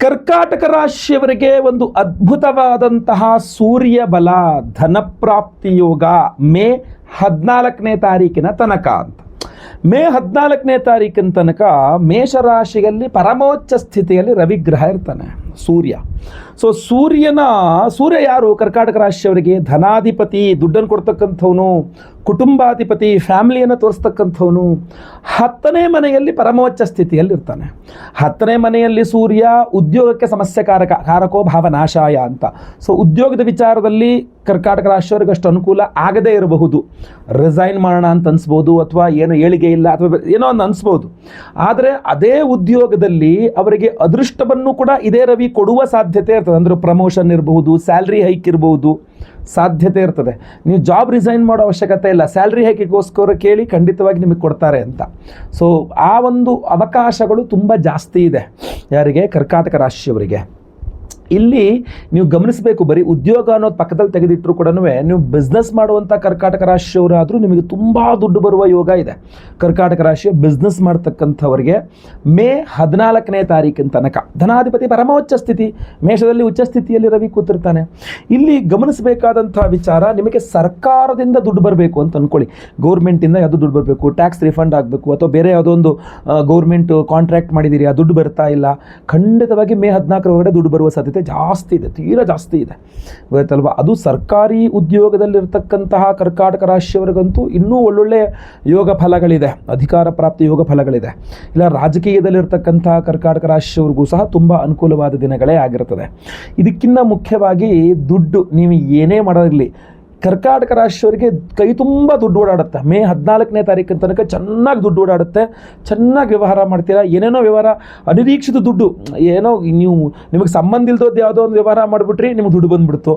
ಕರ್ಕಾಟಕ ರಾಶಿಯವರಿಗೆ ಒಂದು ಅದ್ಭುತವಾದಂತಹ ಸೂರ್ಯ ಬಲ ಧನಪ್ರಾಪ್ತಿ ಯೋಗ ಮೇ 14ನೇ ತಾರೀಕಿನ ತನಕ ಅಂತ. ಮೇ 14ನೇ ತಾರೀಕಿನ ತನಕ ಮೇಷರಾಶಿಯಲ್ಲಿ ಪರಮೋಚ್ಚ ಸ್ಥಿತಿಯಲ್ಲಿ ರವಿಗ್ರಹ ಇರ್ತಾನೆ, ಸೂರ್ಯ. ಸೊ ಸೂರ್ಯ ಯಾರು? ಕರ್ಕಾಟಕ ರಾಶಿಯವರಿಗೆ ಧನಾಧಿಪತಿ, ದುಡ್ಡನ್ನು ಕೊಡ್ತಕ್ಕಂಥವನು, ಕುಟುಂಬಾಧಿಪತಿ, ಫ್ಯಾಮಿಲಿಯನ್ನು ತೋರಿಸ್ತಕ್ಕಂಥವನು. 10ನೇ ಮನೆಯಲ್ಲಿ ಪರಮೋಚ್ಚ ಸ್ಥಿತಿಯಲ್ಲಿ ಇರ್ತಾನೆ. 10ನೇ ಮನೆಯಲ್ಲಿ ಸೂರ್ಯ ಉದ್ಯೋಗಕ್ಕೆ ಸಮಸ್ಯೆ ಕಾರಕೋ ಭಾವನಾಶಾಯ ಅಂತ. ಸೊ ಉದ್ಯೋಗದ ವಿಚಾರದಲ್ಲಿ ಕರ್ಕಾಟಕ ರಾಶಿಯವರಿಗೆ ಅಷ್ಟು ಅನುಕೂಲ ಆಗದೇ ಇರಬಹುದು. ರಿಸೈನ್ ಮಾಡೋಣ ಅಂತ ಅನಿಸ್ಬೋದು, ಅಥವಾ ಏನು ಏಳಿಗೆ ಇಲ್ಲ ಅಥವಾ ಏನೋ ಒಂದು ಅನಿಸ್ಬೋದು. ಆದರೆ ಅದೇ ಉದ್ಯೋಗದಲ್ಲಿ ಅವರಿಗೆ ಅದೃಷ್ಟವನ್ನು ಕೂಡ ಇದೇ ರವಿ ಕೊಡುವ ಸಾಧ್ಯತೆ ಇರ್ತದೆ. ಅಂದರೆ ಪ್ರಮೋಷನ್ ಇರಬಹುದು, ಸ್ಯಾಲ್ರಿ ಹೈಕ್ ಇರಬಹುದು, ಸಾಧ್ಯತೆ ಇರ್ತದೆ. ನೀವು ಜಾಬ್ ರಿಸೈನ್ ಮಾಡೋ ಅವಶ್ಯಕತೆ ಇಲ್ಲ, ಸ್ಯಾಲ್ರಿ ಹೈಕಿಗೋಸ್ಕರ ಕೇಳಿ ಖಂಡಿತವಾಗಿ ನಿಮಗೆ ಕೊಡ್ತಾರೆ ಅಂತ. ಸೊ ಆ ಒಂದು ಅವಕಾಶಗಳು ತುಂಬ ಜಾಸ್ತಿ ಇದೆ ಯಾರಿಗೆ? ಕರ್ಕಾಟಕ ರಾಶಿಯವರಿಗೆ. ಇಲ್ಲಿ ನೀವು ಗಮನಿಸಬೇಕು, ಬರೀ ಉದ್ಯೋಗ ಅನ್ನೋದು ಪಕ್ಕದಲ್ಲಿ ತೆಗೆದಿಟ್ಟರು ಕೂಡ ನೀವು ಬಿಸ್ನೆಸ್ ಮಾಡುವಂಥ ಕರ್ಕಾಟಕ ರಾಶಿಯವರಾದರೂ ನಿಮಗೆ ತುಂಬ ದುಡ್ಡು ಬರುವ ಯೋಗ ಇದೆ. ಕರ್ಕಾಟಕ ರಾಶಿಯ ಬಿಸ್ನೆಸ್ ಮಾಡ್ತಕ್ಕಂಥವರಿಗೆ ಮೇ 14ನೇ ತಾರೀಕಿನ ತನಕ ಧನಾಧಿಪತಿ ಪರಮೋಚ್ಚ ಸ್ಥಿತಿ, ಮೇಷದಲ್ಲಿ ಉಚ್ಚ ಸ್ಥಿತಿಯಲ್ಲಿ ರವಿ ಕೂತಿರ್ತಾನೆ. ಇಲ್ಲಿ ಗಮನಿಸಬೇಕಾದಂಥ ವಿಚಾರ, ನಿಮಗೆ ಸರ್ಕಾರದಿಂದ ದುಡ್ಡು ಬರಬೇಕು ಅಂತ ಅಂದ್ಕೊಳ್ಳಿ. ಗೌರ್ಮೆಂಟಿಂದ ಯಾವುದೋ ದುಡ್ಡು ಬರಬೇಕು, ಟ್ಯಾಕ್ಸ್ ರಿಫಂಡ್ ಆಗಬೇಕು, ಅಥವಾ ಬೇರೆ ಯಾವುದೋ ಒಂದು ಗೌರ್ಮೆಂಟ್ ಕಾಂಟ್ರಾಕ್ಟ್ ಮಾಡಿದ್ದೀರಿ, ಆ ದುಡ್ಡು ಬರ್ತಾ ಇಲ್ಲ. ಖಂಡಿತವಾಗಿ ಮೇ 14 ಒಳಗಡೆ ದುಡ್ಡು ಬರುವ ಸಾಧ್ಯತೆ ಜಾಸ್ತಿ ಇದೆ, ತೀರಾ ಜಾಸ್ತಿ ಇದೆ, ಗೊತ್ತಲ್ವಾ? ಅದು ಸರ್ಕಾರಿ ಉದ್ಯೋಗದಲ್ಲಿರ್ತಕ್ಕಂತಹ ಕರ್ಕಾಟಕ ರಾಶಿಯವರಿಗಂತೂ ಇನ್ನೂ ಒಳ್ಳೊಳ್ಳೆ ಯೋಗ ಫಲಗಳಿದೆ, ಅಧಿಕಾರ ಪ್ರಾಪ್ತಿ ಯೋಗ ಫಲಗಳಿದೆ. ಇಲ್ಲ ರಾಜಕೀಯದಲ್ಲಿರ್ತಕ್ಕಂತಹ ಕರ್ಕಾಟಕ ರಾಶಿಯವರಿಗೂ ಸಹ ತುಂಬ ಅನುಕೂಲವಾದ ದಿನಗಳೇ ಆಗಿರ್ತದೆ. ಇದಕ್ಕಿಂತ ಮುಖ್ಯವಾಗಿ ದುಡ್ಡು, ನೀವು ಏನೇ ಮಾಡೋದಿರಲಿ, ಕರ್ಕಾಟಕ ರಾಶಿಯವರಿಗೆ ಕೈ ತುಂಬ ದುಡ್ಡು ಓಡಾಡುತ್ತೆ. ಮೇ 14ನೇ ತಾರೀಕಿನ ತನಕ ಚೆನ್ನಾಗಿ ದುಡ್ಡು ಓಡಾಡುತ್ತೆ, ಚೆನ್ನಾಗಿ ವ್ಯವಹಾರ ಮಾಡ್ತೀರಾ. ಏನೇನೋ ವ್ಯವಹಾರ, ಅನಿರೀಕ್ಷಿತ ದುಡ್ಡು, ಏನೋ ನಿಮಗೆ ಸಂಬಂಧ ಇಲ್ದೋದು ಯಾವುದೋ ಒಂದು ವ್ಯವಹಾರ ಮಾಡಿಬಿಟ್ರಿ, ನಿಮ್ಗೆ ದುಡ್ಡು ಬಂದುಬಿಡ್ತು.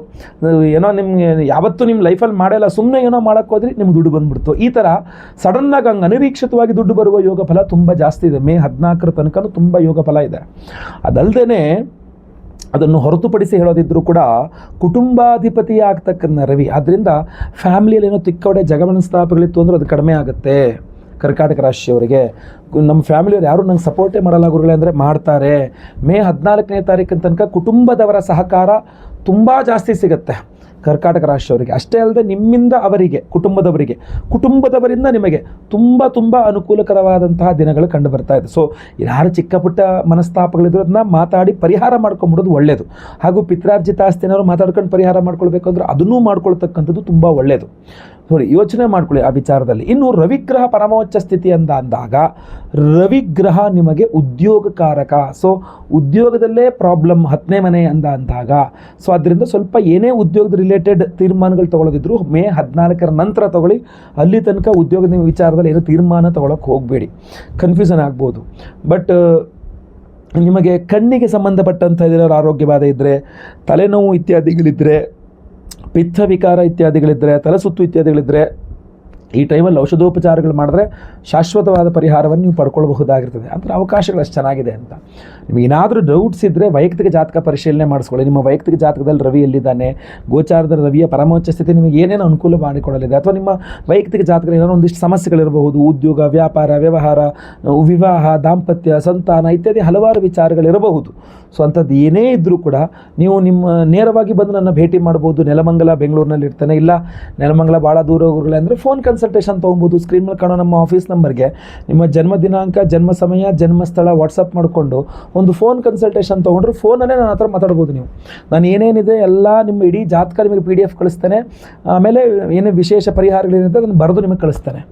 ಏನೋ ನಿಮ್ಗೆ ಯಾವತ್ತೂ ನಿಮ್ಮ ಲೈಫಲ್ಲಿ ಮಾಡಲ್ಲ, ಸುಮ್ಮನೆ ಏನೋ ಮಾಡೋಕ್ಕೆ ಹೋದ್ರಿ, ನಿಮ್ಗೆ ದುಡ್ಡು ಬಂದುಬಿಡ್ತು. ಈ ಥರ ಸಡನ್ನಾಗಿ ಹಂಗೆ ಅನಿರೀಕ್ಷಿತವಾಗಿ ದುಡ್ಡು ಬರುವ ಯೋಗ ಫಲ ತುಂಬ ಜಾಸ್ತಿ ಇದೆ. ಮೇ 14 ತನಕ ತುಂಬ ಯೋಗ ಫಲ ಇದೆ. ಅದಲ್ಲದೆ ಅದನ್ನು ಹೊರತುಪಡಿಸಿ ಹೇಳೋದಿದ್ರೂ ಕೂಡ ಕುಟುಂಬಾಧಿಪತಿ ಆಗ್ತಕ್ಕಂಥ ರವಿ, ಆದ್ದರಿಂದ ಫ್ಯಾಮಿಲಿಯಲ್ಲಿ ಏನೋ ತಿಕ್ಕವಡೆ ಜಗಮನಸ್ತಾಪಗಳಿತ್ತು ಅಂದರೆ ಅದು ಕಡಿಮೆ ಆಗುತ್ತೆ ಕರ್ಕಾಟಕ ರಾಶಿಯವರಿಗೆ. ನಮ್ಮ ಫ್ಯಾಮಿಲಿಯವ್ರು ಯಾರು ನಂಗೆ ಸಪೋರ್ಟೇ ಮಾಡಲ್ಲ ಗುರುಗಳೇ ಅಂದರೆ ಮಾಡ್ತಾರೆ. ಮೇ 14ನೇ ತಾರೀಕಿನ ತನಕ ಕುಟುಂಬದವರ ಸಹಕಾರ ತುಂಬ ಜಾಸ್ತಿ ಸಿಗುತ್ತೆ ಕರ್ಕಾಟಕ ರಾಶಿಯವರಿಗೆ. ಅಷ್ಟೇ ಅಲ್ಲದೆ ನಿಮ್ಮಿಂದ ಅವರಿಗೆ, ಕುಟುಂಬದವರಿಂದ ನಿಮಗೆ ತುಂಬ ಅನುಕೂಲಕರವಾದಂತಹ ದಿನಗಳು ಕಂಡು ಬರ್ತಾ ಇದೆ. ಸೊ ಯಾರು ಚಿಕ್ಕ ಪುಟ್ಟ ಮನಸ್ತಾಪಗಳಿದ್ರು ಅದನ್ನ ಮಾತಾಡಿ ಪರಿಹಾರ ಮಾಡ್ಕೊಂಬಿಡೋದು ಒಳ್ಳೆಯದು. ಹಾಗೂ ಪಿತ್ರಾರ್ಜಿತ ಆಸ್ತಿನವರು ಮಾತಾಡ್ಕೊಂಡು ಪರಿಹಾರ ಮಾಡ್ಕೊಳ್ಬೇಕು ಅಂದ್ರೆ ಅದನ್ನೂ ಮಾಡ್ಕೊಳ್ತಕ್ಕಂಥದ್ದು ತುಂಬ ಒಳ್ಳೆಯದು. ನೋಡಿ, ಯೋಚನೆ ಮಾಡ್ಕೊಳ್ಳಿ ಆ ವಿಚಾರದಲ್ಲಿ. ಇನ್ನು ರವಿಗ್ರಹ ಪರಮೋಚ್ಚ ಸ್ಥಿತಿ ಅಂದಾಗ ರವಿಗ್ರಹ ನಿಮಗೆ ಉದ್ಯೋಗಕಾರಕ. ಸೊ ಉದ್ಯೋಗದಲ್ಲೇ ಪ್ರಾಬ್ಲಮ್ 10ನೇ ಮನೆ ಅಂದಾಗ, ಸೊ ಅದರಿಂದ ಸ್ವಲ್ಪ ಏನೇ ಉದ್ಯೋಗದ ರಿಲೇಟೆಡ್ ತೀರ್ಮಾನಗಳು ತೊಗೊಳ್ಳೋದಿದ್ರು ಮೇ 14 ನಂತರ ತೊಗೊಳ್ಳಿ. ಅಲ್ಲಿ ತನಕ ಉದ್ಯೋಗದ ವಿಚಾರದಲ್ಲಿ ಏನೋ ತೀರ್ಮಾನ ತೊಗೊಳಕ್ಕೆ ಹೋಗಬೇಡಿ, ಕನ್ಫ್ಯೂಷನ್ ಆಗ್ಬೋದು. ಬಟ್ ನಿಮಗೆ ಕಣ್ಣಿಗೆ ಸಂಬಂಧಪಟ್ಟಂಥ ಏನಾದ್ರು ಆರೋಗ್ಯ ಬಾಧೆ ಇದ್ದರೆ, ತಲೆನೋವು ಇತ್ಯಾದಿಗಳಿದ್ದರೆ, ಪಿತ್ತ ವಿಕಾರ ಇತ್ಯಾದಿಗಳಿದ್ದರೆ, ತಲೆಸುತ್ತು ಇತ್ಯಾದಿಗಳಿದ್ದರೆ, ಈ ಟೈಮಲ್ಲಿ ಔಷಧೋಪಚಾರಗಳು ಮಾಡಿದ್ರೆ ಶಾಶ್ವತವಾದ ಪರಿಹಾರವನ್ನು ನೀವು ಪಡ್ಕೊಳ್ಬಹುದಾಗಿರ್ತದೆ. ಅಂದರೆ ಅವಕಾಶಗಳು ಅಷ್ಟು ಚೆನ್ನಾಗಿದೆ ಅಂತ. ನಿಮಗೆ ಏನಾದರೂ ಡೌಟ್ಸ್ ಇದ್ದರೆ ವೈಯಕ್ತಿಕ ಜಾತಕ ಪರಿಶೀಲನೆ ಮಾಡಿಸ್ಕೊಳ್ಳಿ. ನಿಮ್ಮ ವೈಯಕ್ತಿಕ ಜಾತಕದಲ್ಲಿ ರವಿ ಎಲ್ಲಿದ್ದಾನೆ, ಗೋಚಾರದ ರವಿಯ ಪರಮೋಚ್ಚ ಸ್ಥಿತಿ ನಿಮಗೆ ಏನೇನು ಅನುಕೂಲ ಮಾಡಿಕೊಡಲಿದೆ, ಅಥವಾ ನಿಮ್ಮ ವೈಯಕ್ತಿಕ ಜಾತಕದಲ್ಲಿ ಏನಾದರೂ ಒಂದಿಷ್ಟು ಸಮಸ್ಯೆಗಳಿರಬಹುದು, ಉದ್ಯೋಗ, ವ್ಯಾಪಾರ, ವ್ಯವಹಾರ, ವಿವಾಹ, ದಾಂಪತ್ಯ, ಸಂತಾನ ಇತ್ಯಾದಿ ಹಲವಾರು ವಿಚಾರಗಳಿರಬಹುದು. ಸೊ ಅಂಥದ್ದು ಏನೇ ಇದ್ದರೂ ಕೂಡ ನೀವು ನೇರವಾಗಿ ಬಂದು ನನ್ನ ಭೇಟಿ ಮಾಡ್ಬೋದು. ನೆಲಮಂಗಲ ಬೆಂಗಳೂರಿನಲ್ಲಿ ಇರ್ತಾನೆ, ಇಲ್ಲ ನೆಲಮಂಗಲ ಭಾಳ ದೂರ ಹೋಗಲಿ ಅಂದರೆ ಫೋನ್ ಕನ್ಸಲ್ಟೇಷನ್ ತೊಗೊಬೋದು. ಸ್ಕ್ರೀನ್ ಮೇಲೆ ಕಾಣೋ ನಮ್ಮ ಆಫೀಸ್ ನಂಬರ್ಗೆ ನಿಮ್ಮ ಜನ್ಮ ದಿನಾಂಕ, ಜನ್ಮ ಸಮಯ, ಜನ್ಮಸ್ಥಳ ವಾಟ್ಸಪ್ ಮಾಡಿಕೊಂಡು ಒಂದು ಫೋನ್ ಕನ್ಸಲ್ಟೇಷನ್ ತೊಗೊಂಡ್ರೆ ಫೋನಲ್ಲೇ ನನ್ನ ಹತ್ರ ಮಾತಾಡ್ಬೋದು. ನಾನು ಏನೇನಿದೆ ಎಲ್ಲ ನಿಮ್ಮ ಇಡೀ ಜಾತಕ ನಿಮಗೆ PDF ಕಳಿಸ್ತೇನೆ. ಆಮೇಲೆ ಏನೇ ವಿಶೇಷ ಪರಿಹಾರಗಳೇನಿದೆ ಅದನ್ನು ಬರೆದು ನಿಮಗೆ ಕಳಿಸ್ತೇನೆ.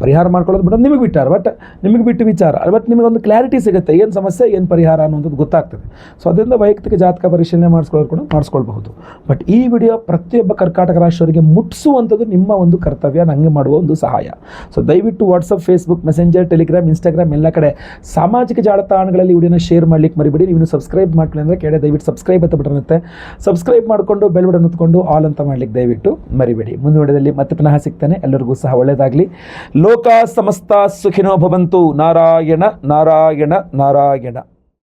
ಪರಿಹಾರ ಮಾಡ್ಕೊಳ್ಳೋದು ಬಿಡೋದು ನಿಮಗೆ ಬಿಟ್ಟಾರೆ, ಬಟ್ ನಿಮಗೆ ಬಿಟ್ಟು ವಿಚಾರ. ಬಟ್ ನಿಮಗೊಂದು ಕ್ಲಾರಿಟಿ ಸಿಗುತ್ತೆ, ಏನು ಸಮಸ್ಯೆ, ಏನು ಪರಿಹಾರ ಅನ್ನೋದು ಗೊತ್ತಾಗ್ತದೆ. ಸೊ ಅದರಿಂದ ವೈಯಕ್ತಿಕ ಜಾತಕ ಪರಿಶೀಲನೆ ಮಾಡಿಸ್ಕೊಳ್ಳೋದು ಕೂಡ ಮಾಡಿಸ್ಕೊಳ್ಬಹುದು. ಬಟ್ ಈ ವಿಡಿಯೋ ಪ್ರತಿಯೊಬ್ಬ ಕರ್ಕಾಟಕ ರಾಶಿಯವರಿಗೆ ಮುಟ್ಟಿಸುವಂಥದ್ದು ನಿಮ್ಮ ಒಂದು ಕರ್ತವ್ಯ, ನನಗೆ ಮಾಡುವ ಒಂದು ಸಹಾಯ. ಸೊ ದಯವಿಟ್ಟು WhatsApp, Facebook, messenger, Telegram, Instagram ಎಲ್ಲ ಕಡೆ ಸಾಮಾಜಿಕ ಜಾಲತಾಣಗಳಲ್ಲಿ ವಿಡಿಯೋನ ಶೇರ್ ಮಾಡ್ಲಿಕ್ಕೆ ಮರಿಬೇಡಿ. ನೀವು ಸಬ್ಸ್ಕ್ರೈಬ್ ಮಾಡ್ಕೊಳ್ಳಿ ಅಂದರೆ ಕೆಳಗೆ ದಯವಿಟ್ಟು ಸಬ್ಸ್ಕ್ರೈಬ್ ಅಂತ ಬಟನ್ ಇರುತ್ತೆ, ಸಬ್ಸ್ಕ್ರೈಬ್ ಮಾಡಿಕೊಂಡು ಬೆಲ್ ಬಟನ್ ಒತ್ಕೊಂಡು ಆಲ್ ಅಂತ ಮಾಡ್ಲಿಕ್ಕೆ ದಯವಿಟ್ಟು ಮರಿಬೇಡಿ. ಮುಂದಿನ ವಿಡಿಯೋದಲ್ಲಿ ಮತ್ತೆ ಪುನಃ ಸಿಗ್ತಾನೆ. ಎಲ್ಲರಿಗೂ ಸಹ ಒಳ್ಳೆಯದಾಗಲಿ. ಲೋಕ ಸಮಸ್ತ ಸುಖಿನೋ ಭವಂತು. ನಾರಾಯಣ ನಾರಾಯಣ ನಾರಾಯಣ.